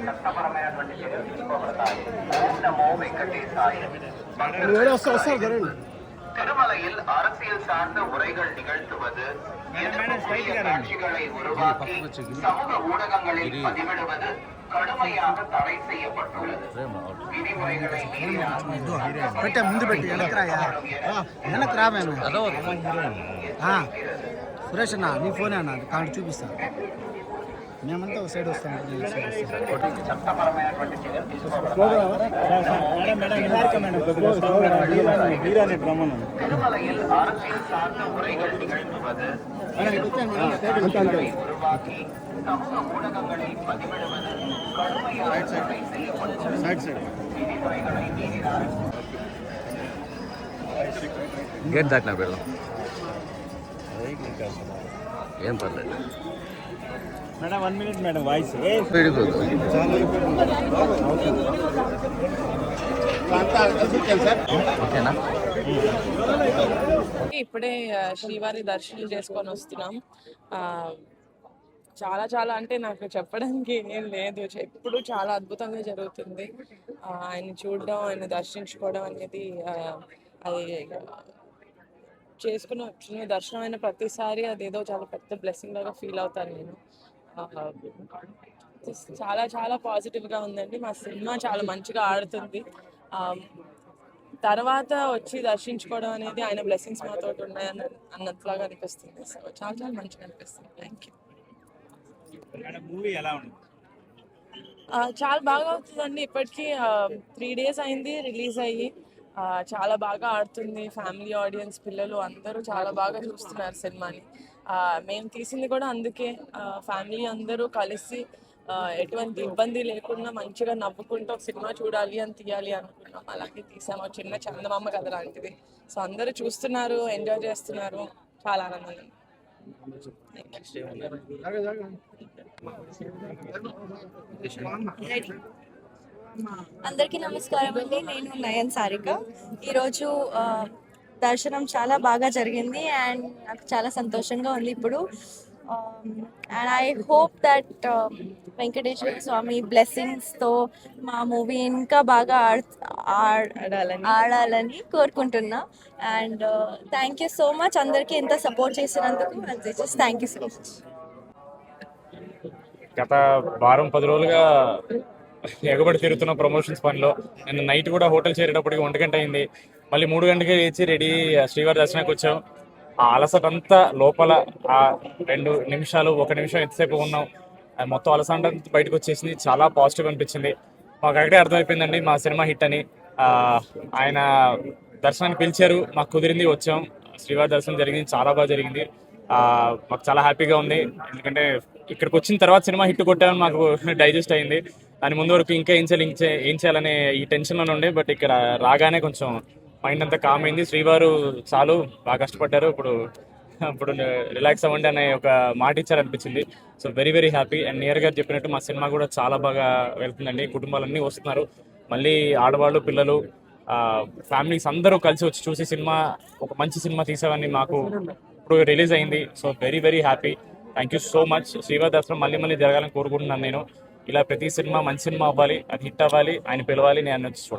చట్టపరమైనటువంటి చర్యలు తీసుకోబడతాయి. నమో వెంకటేశాయ. திருமலையில் அரசியல் சார்ந்த உரைகள் நிகழ்த்துவது, எதிர்ப்புக்குரிய காட்சிகளை உருவாக்கி சமூக ஊடகங்களில் பதிவிடுவது கடுமையாக தடை செய்யப்பட்டுள்ளது. விதிமுறைகளை సురేష్ అన్న నీ ఫోనే అన్న కాంటి చూపిస్తాను మేమంతా ఒక సైడ్ వస్తాం. చట్టపరమైనటువంటి చర్యలు తీసుకోబడతాయి. திருமலையில் அரசியல் சார்ந்த உரைகள் நிகழ்த்துவது, உருவாக்கி சமூக ஊடகங்களில் பதிவிடுவது கடுமையாக தடை செய்யப்பட்டுள்ளது. விதிமுறைகளை மீறினால் గేట్ దాటినా వెళ్ళాం ఏం పర్లేదు మేడం 1 minute మేడం వాయిస్ ఓకేనా. ఇప్పుడే శ్రీవారి దర్శనం చేసుకొని వస్తున్నాం. చాలా చాలా అంటే నాకు చెప్పడానికి ఏం లేదు, ఎప్పుడు చాలా అద్భుతంగా జరుగుతుంది. ఆయన చూడడం, ఆయన దర్శించుకోవడం అనేది అది చేసుకుని వచ్చిన దర్శనం అయిన ప్రతిసారి అదేదో చాలా పెద్ద బ్లెస్సింగ్ లాగా ఫీల్ అవుతాను నేను. చాలా చాలా పాజిటివ్గా ఉందండి. మా సినిమా చాలా మంచిగా ఆడుతుంది. తర్వాత వచ్చి దర్శించుకోవడం అనేది ఆయన బ్లెస్సింగ్స్ మాతో ఉన్నాయని అన్నట్లాగా అనిపిస్తుంది. సో చాలా చాలా మంచిగా అనిపిస్తుంది. Thank you. చాలా బాగా అవుతుందండి. ఇప్పటికీ 3 days అయింది రిలీజ్ అయ్యి. చాలా బాగా ఆడుతుంది. ఫ్యామిలీ ఆడియన్స్, పిల్లలు అందరూ చాలా బాగా చూస్తున్నారు సినిమాని. మేము తీసింది కూడా అందుకే, ఫ్యామిలీ అందరూ కలిసి ఎటువంటి ఇబ్బంది లేకుండా మంచిగా నవ్వుకుంటూ ఒక సినిమా చూడాలి అని తీయాలి అనుకున్నాం. అలాగే తీసాము. చిన్న చందమామ కథ లాంటిది. సో అందరూ చూస్తున్నారు, ఎంజాయ్ చేస్తున్నారు. చాలా ఆనందంగా ఉంది. అందరికీ నమస్కారం అండి. నేను నయన్ సారిక. ఈరోజు దర్శనం చాలా బాగా జరిగింది అండ్ నాకు చాలా సంతోషంగా ఉంది ఇప్పుడు. And I hope that Venkateswara Swamy బ్లెస్సింగ్స్తో మా మూవీ ఇంకా బాగా ఆడాలని కోరుకుంటున్నా. And thank you so much అందరికీ ఇంత సపోర్ట్ చేసినందుకు. Thank you so much. గత వారం 10 రోజులుగా ఎగబడి తిరుగుతున్న ప్రమోషన్స్ పనిలో నేను నైట్ కూడా హోటల్ చేరేటప్పటికి 1 గంట అయింది. మళ్ళీ 3 గంటలకి లేచి రెడీ శ్రీవారి దర్శనానికి వచ్చాం. ఆ అలసట అంతా లోపల ఆ 2 నిమిషాలు 1 నిమిషం ఎంతసేపు ఉన్నాం, మొత్తం అలసట బయటకు వచ్చేసింది. చాలా పాజిటివ్ అనిపించింది. మాకు అక్కడే అర్థమైపోయిందండి మా సినిమా హిట్ అని. ఆయన దర్శనానికి పిలిచారు, మాకు కుదిరింది, వచ్చాం. శ్రీవారి దర్శనం జరిగింది, చాలా బాగా జరిగింది. మాకు చాలా హ్యాపీగా ఉంది. ఎందుకంటే ఇక్కడికి వచ్చిన తర్వాత సినిమా హిట్ కొట్టామని మాకు డైజెస్ట్ అయింది. దాని ముందు వరకు ఇంకా ఏం చేయాలనే ఈ టెన్షన్లోనే ఉండే. బట్ ఇక్కడ రాగానే కొంచెం మైండ్ అంతా కామ్ అయింది. శ్రీవారు చాలు బాగా కష్టపడ్డారు, ఇప్పుడు రిలాక్స్ అవ్వండి అనే ఒక మాట ఇచ్చారనిపించింది. So very very happy. And నియర్ గారు చెప్పినట్టు మా సినిమా కూడా చాలా బాగా వెళ్తుందండి. కుటుంబాలన్నీ వస్తున్నారు, మళ్ళీ ఆడవాళ్ళు, పిల్లలు, ఫ్యామిలీస్ అందరూ కలిసి వచ్చి చూసి సినిమా ఒక మంచి సినిమా తీసామని మాకు ఇప్పుడు రిలీజ్ అయింది. So very very happy. Thank you so much. శ్రీవారి దర్శనం మళ్ళీ మళ్ళీ జరగాలని కోరుకుంటున్నాను నేను. ఇలా ప్రతి సినిమా మంచి సినిమా అవ్వాలి, అది హిట్ అవ్వాలి, ఆయన పిలవాలి, నేను వచ్చి చూడాలి.